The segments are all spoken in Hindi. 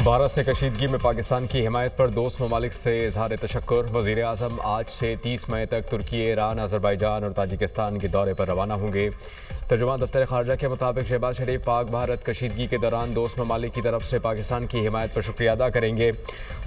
भारत से कशीदगी में पाकिस्तान की हिमायत पर दोस्त ममालिक से इजहार तशक्कुर। वज़ीर आज़म आज से 30 मई तक तुर्की, ईरान, अज़रबैजान और ताजिकिस्तान के दौरे पर रवाना होंगे। तर्जुमान दफ्तर ख़ारजा के मुताबिक शहबाज शरीफ पाक भारत कशीदगी के दौरान दोस्त ममालिक की तरफ से पाकिस्तान की हिमायत पर शुक्रिया अदा करेंगे।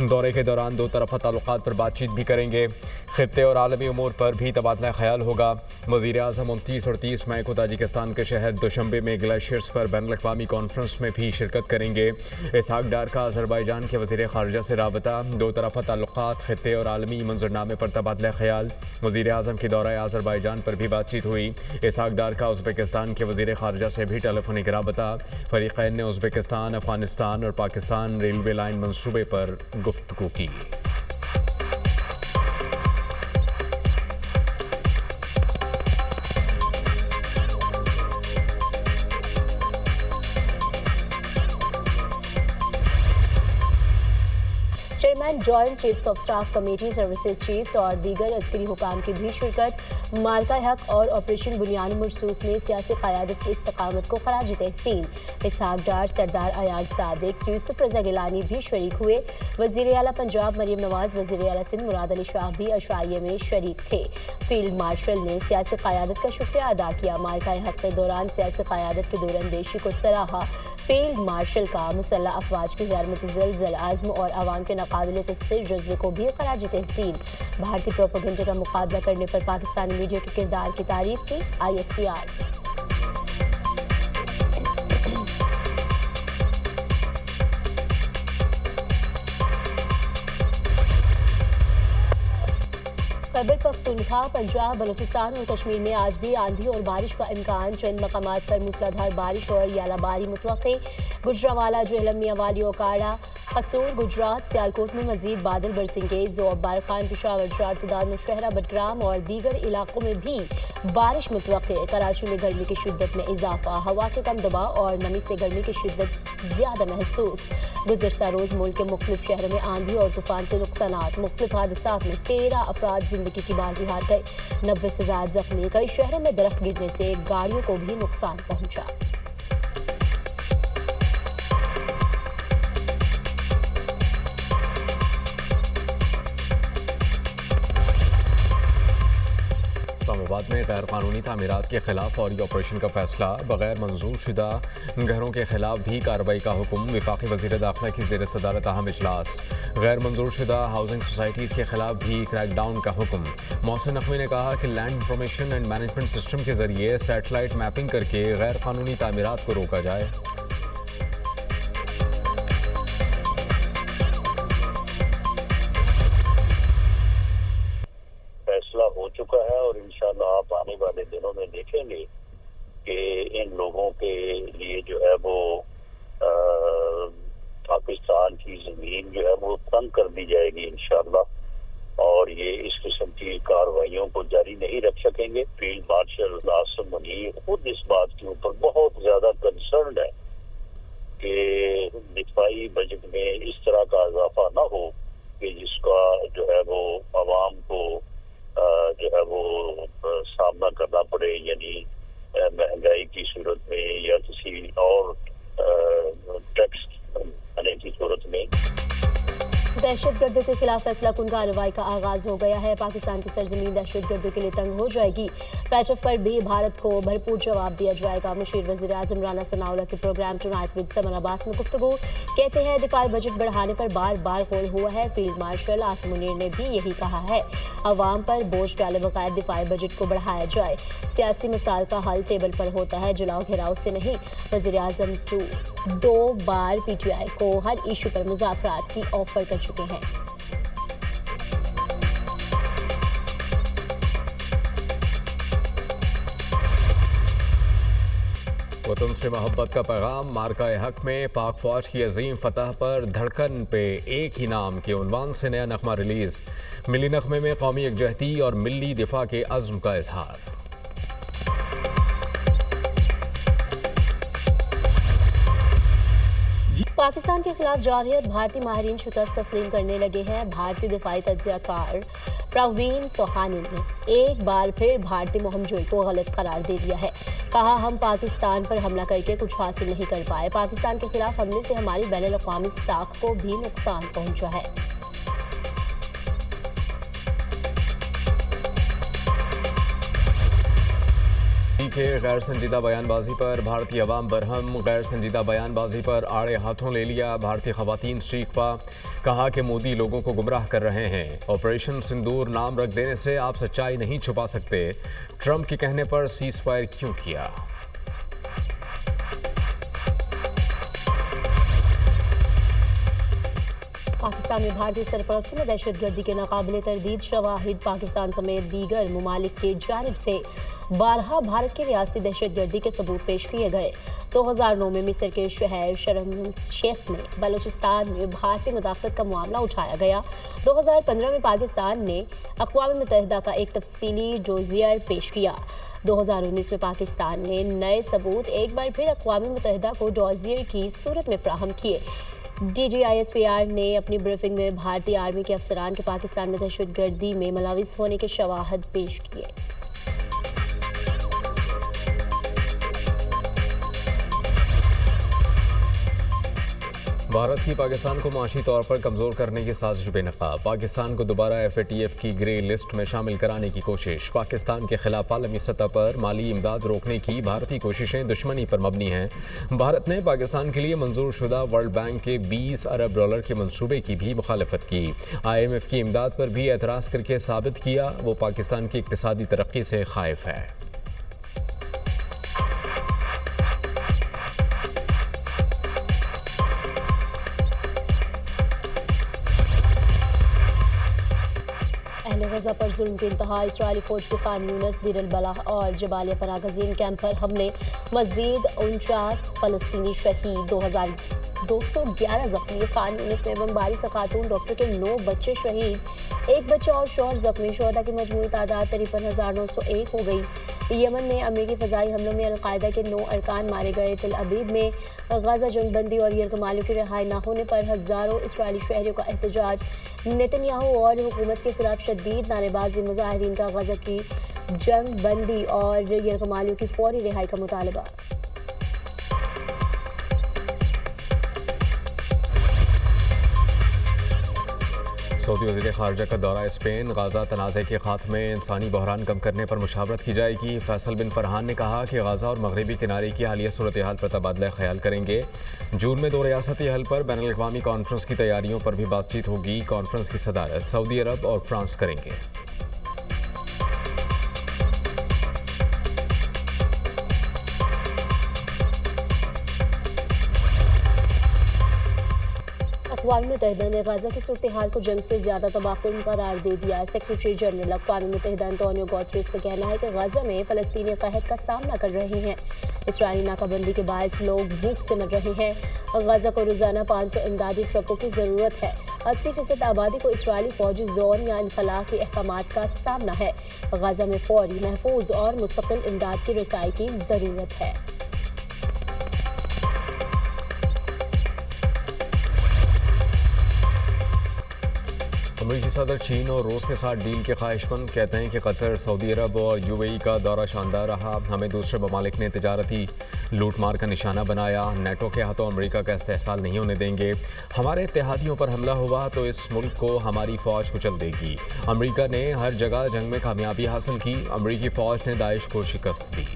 दौरे के दौरान दो तरफ़ा ताल्लुकात पर बातचीत भी करेंगे। खित्ते और आलमी उमूर पर भी तबादला ख्याल होगा। वज़ीर आज़म 29 और 30 मई को ताजिकिस्तान के शहर दुशंबे में ग्लेशियर्स पर बैनुल-अक़वामी कॉन्फ्रेंस में भी शिरकत करेंगे। इसहाक डार का अज़रबैजान के वज़ीर ख़ारजा से राबता, दो तरफ़ा ताल्लुकात, खित्ते और आलमी मंजरनामे पर तबादला ख्याल। वज़ीर आज़म की दौरा अज़रबैजान पर भी बातचीत हुई। इसहाक डार का उज़्बेकिस्तान के वज़ीर ख़ारजा से भी टेलीफोनिक राबता। फ़रीक़ैन ने उज़्बेकिस्तान, अफ़गानिस्तान और पाकिस्तान रेलवे लाइन मंसूबे पर गुफ्तगू की। Chairman joint chiefs of staff committee, services chiefs और दीगर अस्करी हुकाम की भी शिरकत। मार्का हक और ऑपरेशन बुनियाद मरसूस में सियासी क़यादत की इस्तकामत को खराज तहसीन। इसहाक डार, सरदार अयाज सादिक, यूसुफ रज़ा गिलानी भी शरीक हुए। वज़ीर आला पंजाब मरीम नवाज, वज़ीर आला सिंध मुराद अली शाह भी अशाइये में शरीक थे। फील्ड मार्शल ने सियासी क़यादत का शुक्रिया अदा किया। मार्का हक के दौरान सियासी क़यादत की दूरअंदेशी को सराहा। फील्ड मार्शल का मुसल्लह अफवाज की गैर मुतज़लज़ल आज़्म और अवाम के नाक़ाबिल तस्ख़ीर जज्बे को भी खराज तहसीन। भारतीय प्रोपेगेंडा का मुकाबला करने पर पाकिस्तानी मीडिया के किरदार की तारीफ की ISPR। खैबर पख्तूनख्वा, पंजाब, बलूचिस्तान और कश्मीर में आज भी आंधी और बारिश का इम्कान। चंद मकामात पर मूसलाधार बारिश और यालाबारी मुतवक्के। गुजरावाला, जेहलम, मियांवाली, ओकाड़ा, कसूर, गुजरात, सियालकोट में मजीद बादल बरसेंगे। ज़ोब, बारखान, पेशावर, चारसदार, नौशहरा, बडग्राम और दीगर इलाकों में भी बारिश मुतवक्के। कराची में गर्मी की शिद्दत में इजाफा। हवा के कम दबाव और नमी से गर्मी की शिद्दत ज्यादा महसूस। गुज़श्ता रोज़ मुल्क के मुख्तलिफ शहरों में आंधी और तूफान से नुकसानात। मुख्तलिफ हादसात में 13 अफराद जिंदगी की बाजी हार गए, 90 से ज्यादा जख्मी। कई शहरों में दरख्त गिरने से गाड़ियों को भी नुकसान पहुंचा। इस्लामाबाद में गैर कानूनी तामीरात के खिलाफ फौरी ऑपरेशन का फैसला। बगैर मंजूर शुदा घरों के खिलाफ भी कार्रवाई का हुक्म। वफाकी वज़ीर दाखिला की ज़ेर सदारत अहम इजलास। गैर मंजूर शुदा हाउसिंग सोसाइटीज़ के खिलाफ भी क्रैकडाउन का हुक्म। मोहसिन नकवी ने कहा कि land information and management system के जरिए सैटेलाइट मैपिंग करके गैर कानूनी तामीरात को रोका जाए। हो चुका है और इंशाल्लाह आप आने वाले दिनों में देखेंगे कि इन लोगों के लिए जो है वो पाकिस्तान की जमीन जो है वो तंग कर दी जाएगी इंशाल्लाह, और ये इस किस्म की कार्रवाइयों को जारी नहीं रख सकेंगे। फील्ड मार्शल नासिर मुनीर खुद इस बात के ऊपर बहुत ज्यादा कंसर्न है कि दिफाई बजट में इस तरह का इजाफा ना हो कि जिसका जो है वो आवाम को जो है वो सामना करना पड़े, यानी महंगाई की सूरत में या किसी और टैक्स आने की सूरत में। दहशतगर्दों के खिलाफ फैसला कुन कार्रवाई का आगाज हो गया है। पाकिस्तान की सरजमीन दहशतगर्दों के लिए तंग हो जाएगी। पैचअप पर भी भारत को भरपूर जवाब दिया जाएगा। मुशीर वज़ीर आज़म राना सनाउल्लाह के program tonight with Saman Abbas में गुफ्तगू। कहते हैं दिफाई बजट बढ़ाने पर बार बार कॉल हुआ है। फील्ड मार्शल आसिम मुनीर ने भी यही कहा है। अवाम पर बोझ डाले बगैर दिफाई बजट को बढ़ाया जाए। सियासी मिसाल का हल टेबल पर होता है, जलाओ घेराव से नहीं। वज़ीर आज़म 2 बार PTI को हर इशू पर मुज़ाकरात की ऑफर कर चुके हैं। वतन से मोहब्बत का पैगाम। मार्का हक में पाक फौज की अजीम फतह पर धड़कन पे एक ही नाम के उन्वान से नया नगमा रिलीज। मिली नगमे में कौमी यकजहती और मिली दिफा के अज़्म का इजहार। पाकिस्तान के खिलाफ जारहियत भारतीय माहिरीन शिकस्त तस्लीम करने लगे हैं। भारतीय दिफाई तज्जियाकार प्रवीण सोहानी ने एक बार फिर भारतीय मुहिमजोई को गलत करार दे दिया है। कहा, हम पाकिस्तान पर हमला करके कुछ हासिल नहीं कर पाए। पाकिस्तान के खिलाफ हमले से हमारी बैनुल-अक़वामी साख को भी नुकसान पहुंचा है। के गैर संजीदा बयानबाजी पर भारतीय अवाम बरहम। गैर संजीदा बयानबाजी पर आड़े हाथों ले लिया भारतीय खवातीन शरीफा। कहा कि मोदी लोगों को गुमराह कर रहे हैं। ऑपरेशन सिंदूर नाम रख देने से आप सच्चाई नहीं छुपा सकते। ट्रंप के कहने पर सीज फायर क्यों किया? पाकिस्तान में भारतीय सरपरस्ती में दहशतगर्दी के नाकाबिले तरदीद शवाहिद पाकिस्तान समेत दीगर ममालिक की जानिब से 12 भारत की रियासती दहशतगर्दी के सबूत पेश किए गए। 2009 में मिस्र के शहर शर्म शेख में बलूचिस्तान में भारतीय मुदाखलत का मामला उठाया गया। 2015 में पाकिस्तान ने अक़वाम मुत्तहिदा का एक तफसीली डोज़ियर पेश किया। 2019 में पाकिस्तान ने नए सबूत एक बार फिर अक़वाम मुत्तहिदा को डोज़ियर की सूरत में फ्राहम किए। DGISPR ने अपनी ब्रीफिंग में भारतीय आर्मी के अफसरान के पाकिस्तान में दहशतगर्दी में मुलविस होने के शवाहद पेश किए। भारत की पाकिस्तान को माशी तौर पर कमज़ोर करने की साजिश बेनकाब। पाकिस्तान को दोबारा FATF की ग्रे लिस्ट में शामिल कराने की कोशिश। पाकिस्तान के खिलाफ आलमी सतह पर माली इमदाद रोकने की भारतीय कोशिशें दुश्मनी पर मबनी हैं। भारत ने पाकिस्तान के लिए मंजूर शुदा वर्ल्ड बैंक के $20 अरब के मंसूबे की भी मुखालफत की। IMF की इमदाद पर भी एतराज़ करके साबित किया वो पाकिस्तान की इक़्तिसादी तरक्की से खाइफ है। गजा पर जुल्म की इंतहा। इसराइली फौज की खान यूनिस, दीर अल बलाह और जबालिया पनागज़ीन कैंप पर हमले। मज़ीद 49 फ़लस्तीनी शहीद, 2211 जख्मी। खान यूनिस में बमबारी से खातून डॉक्टर के 9 बच्चे शहीद, एक बच्चा और शौहर जख्मी। शोहदा की मजमूई तादाद 53,901 हो गई। यमन में अमेरिकी फ़ज़ाई हमलों में अलकायदा के 9 अरकान मारे गए। तिल अबीब में गजा जंगबंदी और यरगमालियों की रिहाई न होने पर हज़ारों इसराइली शहरियों का एहतजाज। नेतन्याहू और हुकूमत के खिलाफ शदीद नारेबाजी। मुजाहिरीन का गजा की जंगबंदी और यरगमालियों की फौरी रिहाई का मुतालबा। सऊदी वज़ीर ख़ारजा का दौरा स्पेन। गाज़ा तनाज़े के खात्मे इंसानी बहरान कम करने पर मुशावरत की जाएगी। फैसल बिन फरहान ने कहा कि गाज़ा और मगरबी किनारे की हालिया सूरत हाल पर तबादला ख्याल करेंगे। जून में 2 रियासती हल पर बैनुल-अक़वामी कॉन्फ्रेंस की तैयारियों पर भी बातचीत होगी। कॉन्फ्रेंस की सदारत सऊदी अरब और फ्रांस करेंगे। अक़वाम मुत्तहिदा ने गाज़ा की सूरत हाल को जंग से ज़्यादा तबाहकुन करार दे दिया है। सेक्रेटरी जनरल अक़वाम मुत्तहिदा एंटोनियो गुतेरेस का कहना है कि गाज़ा में फ़लस्तीनी क़हत का सामना कर रहे हैं। इसराइली नाकाबंदी के बायस लोग भूख से मर रहे हैं। गाज़ा को रोज़ाना 500 इमदादी ट्रकों की ज़रूरत है। 80% आबादी को इसराइली फ़ौजी जोन या इनखला के अहकामात का सामना है। गाज़ा में फौरी, महफूज और मुस्तकिल इमदाद की रसाई की ज़रूरत है। अमेरिकी सदर चीन और रूस के साथ डील के ख्वाहिशमंद। कहते हैं कि कतर, सऊदी अरब और UAE का दौरा शानदार रहा। हमें दूसरे ममालिक ने तिजारती लूटमार का निशाना बनाया। नेटो के हाथों अमेरिका का इस्तेहसाल नहीं होने देंगे। हमारे इत्तेहादियों पर हमला हुआ तो इस मुल्क को हमारी फ़ौज कुचल देगी। अमेरिका ने हर जगह जंग में कामयाबी हासिल की। अमेरिकी फ़ौज ने दाइश को शिकस्त दी।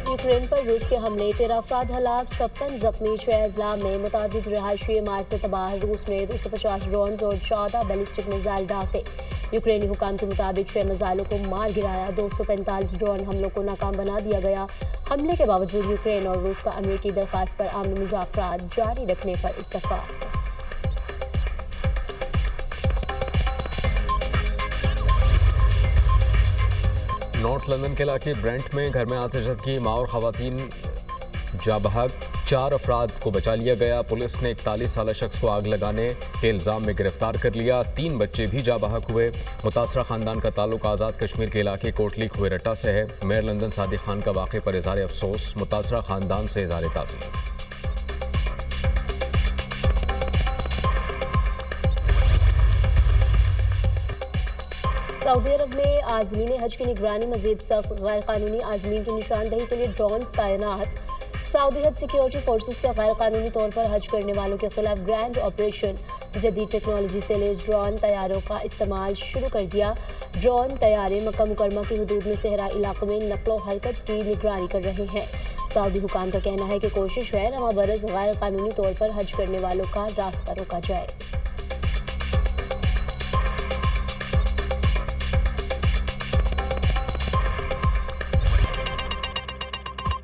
यूक्रेन पर रूस के हमले, 13 अफराद हलाक, 56 जख्मी, 6 अजला में मुतादिद रिहायशी इमारतें तबाह। रूस ने 250 ड्रोन और 14 बैलिस्टिक मिसाइल दागे। यूक्रेनी हुकाम के मुताबिक 6 मिसाइलों को मार गिराया। 245 ड्रोन हमलों को नाकाम बना दिया गया। हमले के बावजूद यूक्रेन और रूस का अमेरिकी दरख्वास्त पर आमने मुज़ाकरात जारी रखने पर इत्तफाक। नॉर्थ लंदन के इलाके ब्रेंट में घर में आतिशबाजी, माँ और खवातीन जाबहक। 4 अफराद को बचा लिया गया। पुलिस ने 41 साल शख्स को आग लगाने के इल्ज़ाम में गिरफ्तार कर लिया। 3 बच्चे भी जाबहक हुए। मुतासरा खानदान का ताल्लुक आज़ाद कश्मीर के इलाके कोटली खुएरट्टा से है। मेयर लंदन सादिक खान का वाक़े पर इज़हार अफसोस। मुतासरा खानदान से इज़हार ताज़ियत। सऊदी अरब में आज़मीन हज की निगरानी मजीद सख्त, गैर कानूनी आज़मीन की निशानदही के लिए ड्रोन तैनात। सऊदी हज सिक्योरिटी फोर्सेस का गैर कानूनी तौर पर हज करने वालों के खिलाफ ग्रैंड ऑपरेशन, जदीद टेक्नोलॉजी से लैस ड्रोन तैयारों का इस्तेमाल शुरू कर दिया। ड्रोन तैयारे मक्का मुकरमा की हदूद में सहरा इलाकों में नकलो हरकत की निगरानी कर रहे हैं। सऊदी हुकाम का कहना है कि कोशिश है रवा बरस गैर कानूनी तौर पर हज करने वालों का रास्ता रोका जाए।